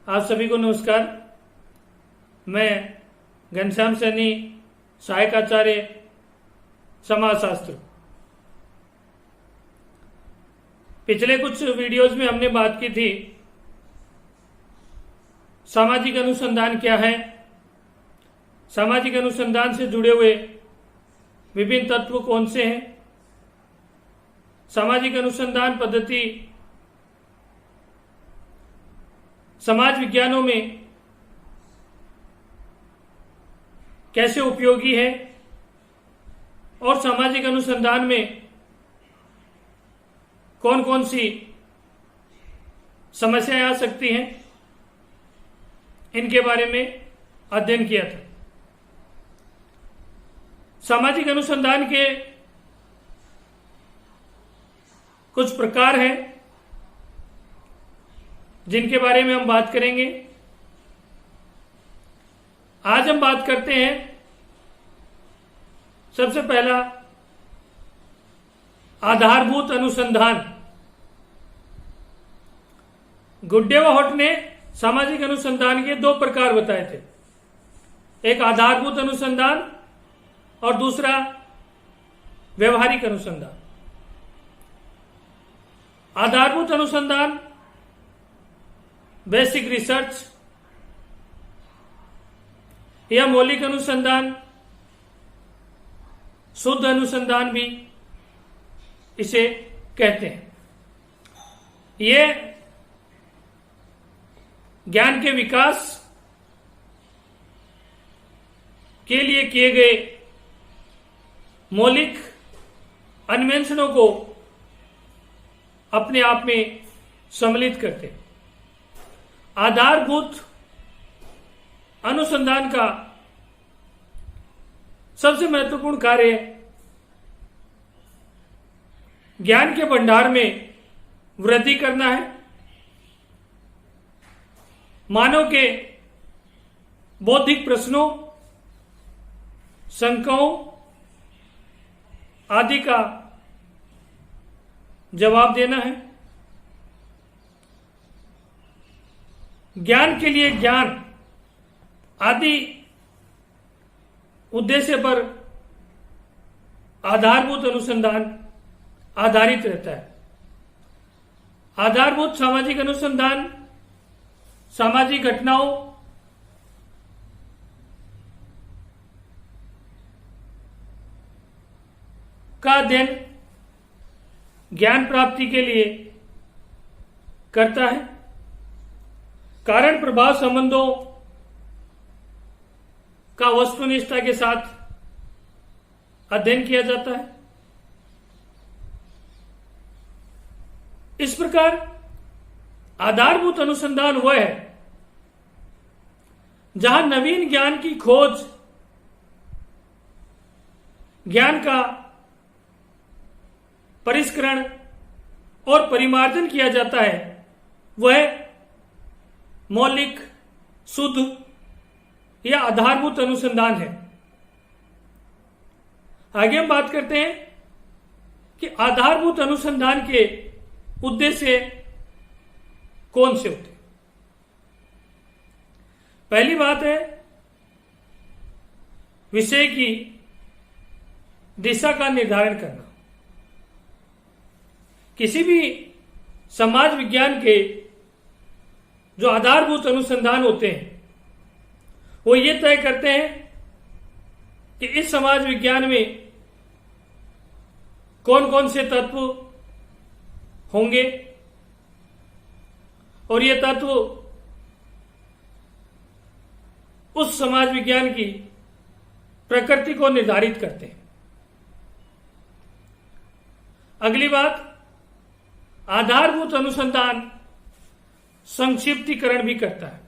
आप सभी को नमस्कार। मैं घनश्याम सैनी, सहायक आचार्य समाजशास्त्र। पिछले कुछ वीडियोज में हमने बात की थी सामाजिक अनुसंधान क्या है, सामाजिक अनुसंधान से जुड़े हुए विभिन्न तत्व कौन से हैं, सामाजिक अनुसंधान पद्धति समाज विज्ञानों में कैसे उपयोगी है और सामाजिक अनुसंधान में कौन कौन सी समस्याएं आ सकती हैं, इनके बारे में अध्ययन किया था। सामाजिक अनुसंधान के कुछ प्रकार हैं जिनके बारे में हम बात करेंगे। आज हम बात करते हैं सबसे पहला आधारभूत अनुसंधान। गुड्डे व हॉट ने सामाजिक अनुसंधान के दो प्रकार बताए थे, एक आधारभूत अनुसंधान और दूसरा व्यवहारिक अनुसंधान। आधारभूत अनुसंधान बेसिक रिसर्च या मौलिक अनुसंधान, शुद्ध अनुसंधान भी इसे कहते हैं। ये ज्ञान के विकास के लिए किए गए मौलिक अन्वेषणों को अपने आप में सम्मिलित करते हैं। आधारभूत अनुसंधान का सबसे महत्वपूर्ण कार्य ज्ञान के भंडार में वृद्धि करना है, मानव के बौद्धिक प्रश्नों, शंकाओं आदि का जवाब देना है। ज्ञान के लिए ज्ञान आदि उद्देश्य पर आधारभूत अनुसंधान आधारित रहता है। आधारभूत सामाजिक अनुसंधान सामाजिक घटनाओं का अध्ययन ज्ञान प्राप्ति के लिए करता है। कारण प्रभाव संबंधों का वस्तुनिष्ठता के साथ अध्ययन किया जाता है। इस प्रकार आधारभूत अनुसंधान वह है जहां नवीन ज्ञान की खोज, ज्ञान का परिष्करण और परिमार्जन किया जाता है। वह मौलिक, शुद्ध या आधारभूत अनुसंधान है। आगे हम बात करते हैं कि आधारभूत अनुसंधान के उद्देश्य कौन से होते हैं। पहली बात है विषय की दिशा का निर्धारण करना। किसी भी समाज विज्ञान के जो आधारभूत अनुसंधान होते हैं वो ये तय करते हैं कि इस समाज विज्ञान में कौन कौन से तत्व होंगे और ये तत्व उस समाज विज्ञान की प्रकृति को निर्धारित करते हैं। अगली बात, आधारभूत अनुसंधान संक्षिप्तीकरण भी करता है।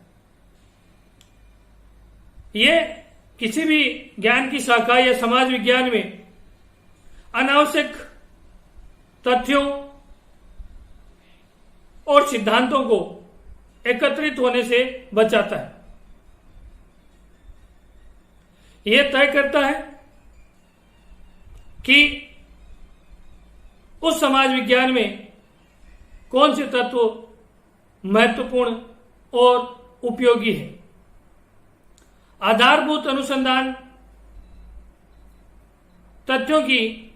ये किसी भी ज्ञान की शाखा या समाज विज्ञान में अनावश्यक तथ्यों और सिद्धांतों को एकत्रित होने से बचाता है। यह तय करता है कि उस समाज विज्ञान में कौन से तत्व महत्वपूर्ण और उपयोगी है। आधारभूत अनुसंधान तथ्यों की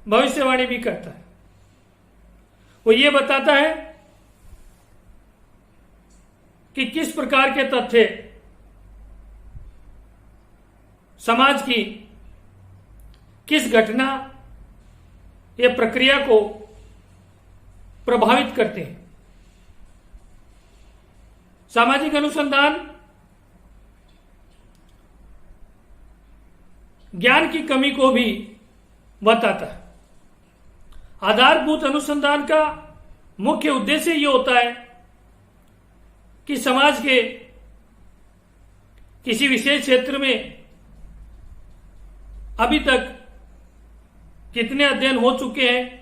भविष्यवाणी भी करता है। वो ये बताता है कि किस प्रकार के तथ्य समाज की किस घटना या प्रक्रिया को प्रभावित करते हैं। सामाजिक अनुसंधान ज्ञान की कमी को भी बताता है। आधारभूत अनुसंधान का मुख्य उद्देश्य ये होता है कि समाज के किसी विशेष क्षेत्र में अभी तक कितने अध्ययन हो चुके हैं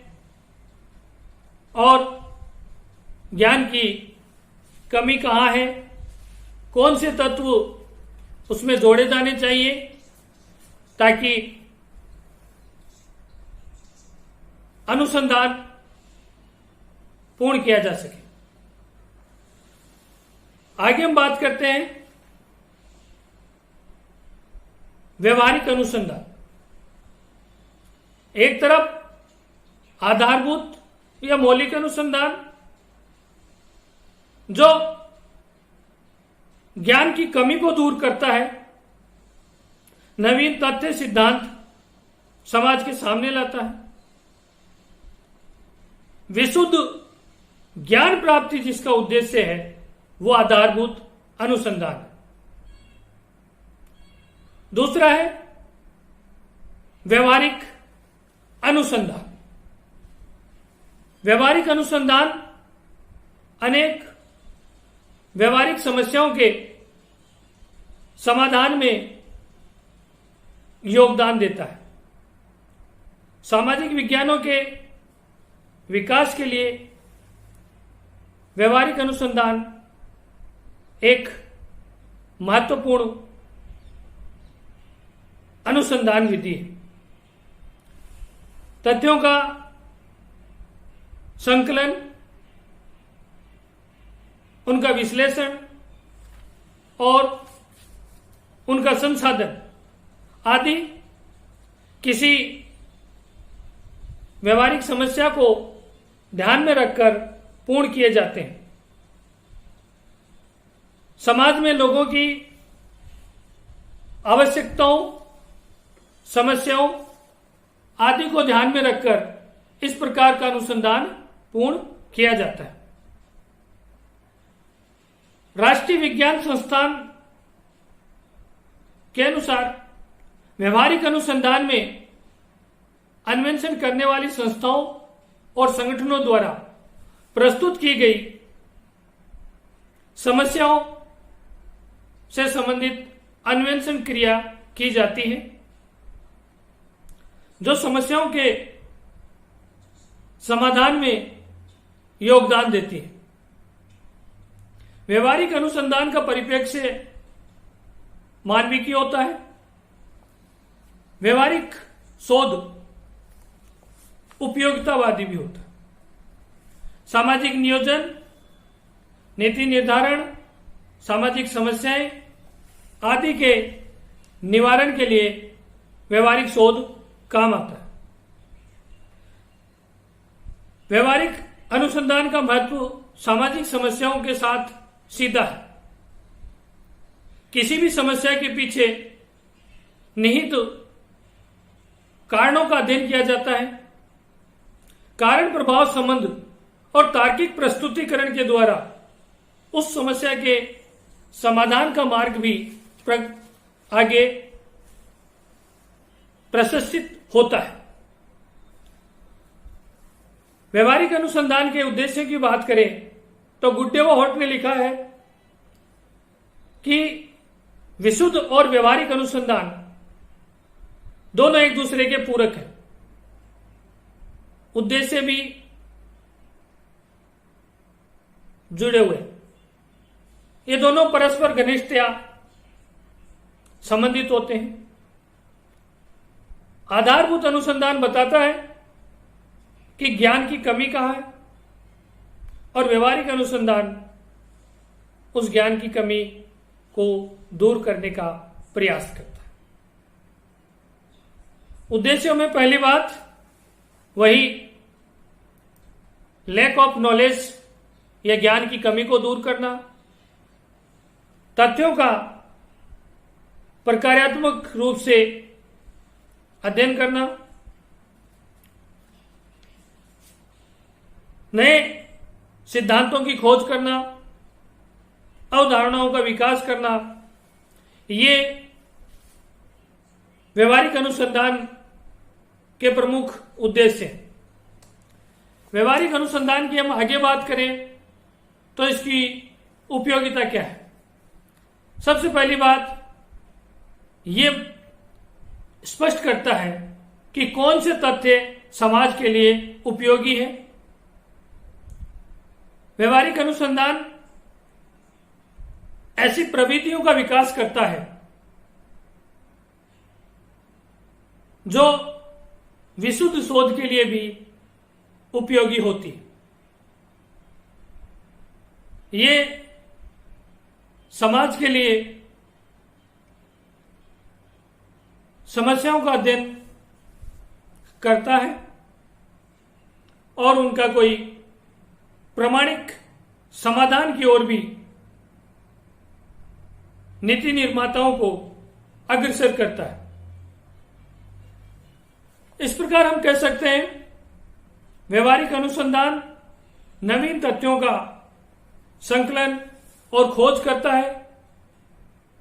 और ज्ञान की कमी कहाँ है, कौन से तत्व उसमें जोड़े जाने चाहिए ताकि अनुसंधान पूर्ण किया जा सके। आगे हम बात करते हैं व्यवहारिक अनुसंधान। एक तरफ आधारभूत या मौलिक अनुसंधान जो ज्ञान की कमी को दूर करता है, नवीन तथ्य सिद्धांत समाज के सामने लाता है। विशुद्ध ज्ञान प्राप्ति जिसका उद्देश्य है वो आधारभूत अनुसंधान है। दूसरा है व्यवहारिक अनुसंधान। व्यवहारिक अनुसंधान अनेक व्यवहारिक समस्याओं के समाधान में योगदान देता है। सामाजिक विज्ञानों के विकास के लिए व्यवहारिक अनुसंधान एक महत्वपूर्ण अनुसंधान विधि है। तथ्यों का संकलन, उनका विश्लेषण और उनका संसाधन आदि किसी व्यवहारिक समस्या को ध्यान में रखकर पूर्ण किए जाते हैं। समाज में लोगों की आवश्यकताओं, समस्याओं आदि को ध्यान में रखकर इस प्रकार का अनुसंधान पूर्ण किया जाता है। राष्ट्रीय विज्ञान संस्थान के अनुसार व्यवहारिक अनुसंधान में अन्वेषण करने वाली संस्थाओं और संगठनों द्वारा प्रस्तुत की गई समस्याओं से संबंधित अन्वेषण क्रिया की जाती है जो समस्याओं के समाधान में योगदान देती है। व्यवहारिक अनुसंधान का परिप्रेक्ष्य मानविकी होता है। व्यवहारिक शोध उपयोगितावादी भी होता है। सामाजिक नियोजन, नीति निर्धारण, सामाजिक समस्याएं आदि के निवारण के लिए व्यवहारिक शोध काम आता है। व्यवहारिक अनुसंधान का महत्व सामाजिक समस्याओं के साथ सीधा है। किसी भी समस्या के पीछे निहित कारणों का अध्ययन किया जाता है। कारण प्रभाव संबंध और तार्किक प्रस्तुतिकरण के द्वारा उस समस्या के समाधान का मार्ग भी आगे प्रशस्तित होता है। व्यवहारिक अनुसंधान के उद्देश्य की बात करें तो गुड्डेवा-हॉट ने लिखा है कि विशुद्ध और व्यवहारिक अनुसंधान दोनों एक दूसरे के पूरक हैं। उद्देश्य भी जुड़े हुए। ये दोनों परस्पर घनिष्ठता संबंधित होते हैं। आधारभूत अनुसंधान बताता है कि ज्ञान की कमी कहाँ है और व्यवहारिक अनुसंधान उस ज्ञान की कमी को दूर करने का प्रयास करता है। उद्देश्यों में पहली बात वही लैक ऑफ नॉलेज या ज्ञान की कमी को दूर करना, तथ्यों का प्रकार्यात्मक रूप से अध्ययन करना, नए सिद्धांतों की खोज करना, अवधारणाओं का विकास करना, ये व्यवहारिक अनुसंधान के प्रमुख उद्देश्य हैं। व्यवहारिक अनुसंधान की हम आगे बात करें तो इसकी उपयोगिता क्या है। सबसे पहली बात ये स्पष्ट करता है कि कौन से तथ्य समाज के लिए उपयोगी है। व्यवहारिक अनुसंधान ऐसी प्रवृत्तियों का विकास करता है जो विशुद्ध शोध के लिए भी उपयोगी होती है। ये समाज के लिए समस्याओं का अध्ययन करता है और उनका कोई प्रामाणिक समाधान की ओर भी नीति निर्माताओं को अग्रसर करता है। इस प्रकार हम कह सकते हैं व्यवहारिक अनुसंधान नवीन तथ्यों का संकलन और खोज करता है,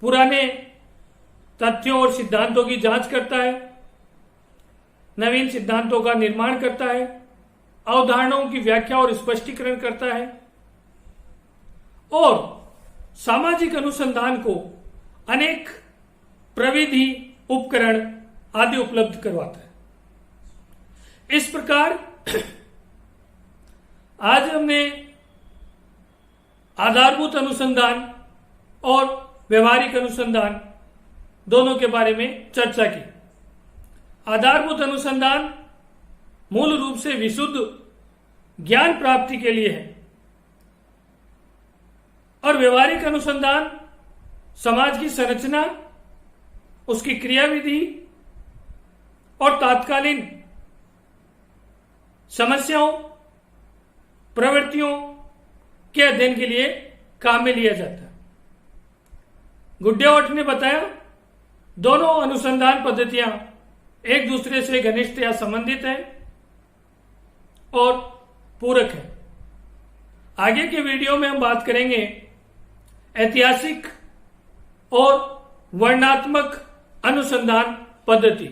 पुराने तथ्यों और सिद्धांतों की जांच करता है, नवीन सिद्धांतों का निर्माण करता है, अवधारणाओं की व्याख्या और स्पष्टीकरण करता है और सामाजिक अनुसंधान को अनेक प्रविधि उपकरण आदि उपलब्ध करवाता है। इस प्रकार आज हमने आधारभूत अनुसंधान और व्यवहारिक अनुसंधान दोनों के बारे में चर्चा की। आधारभूत अनुसंधान मूल रूप से विशुद्ध ज्ञान प्राप्ति के लिए है और व्यवहारिक अनुसंधान समाज की संरचना, उसकी क्रियाविधि और तात्कालीन समस्याओं, प्रवृत्तियों के अध्ययन के लिए काम में लिया जाता है। गुड्डेवट ने बताया दोनों अनुसंधान पद्धतियां एक दूसरे से घनिष्ठ या संबंधित हैं और पूरक है। आगे के वीडियो में हम बात करेंगे ऐतिहासिक और वर्णनात्मक अनुसंधान पद्धति।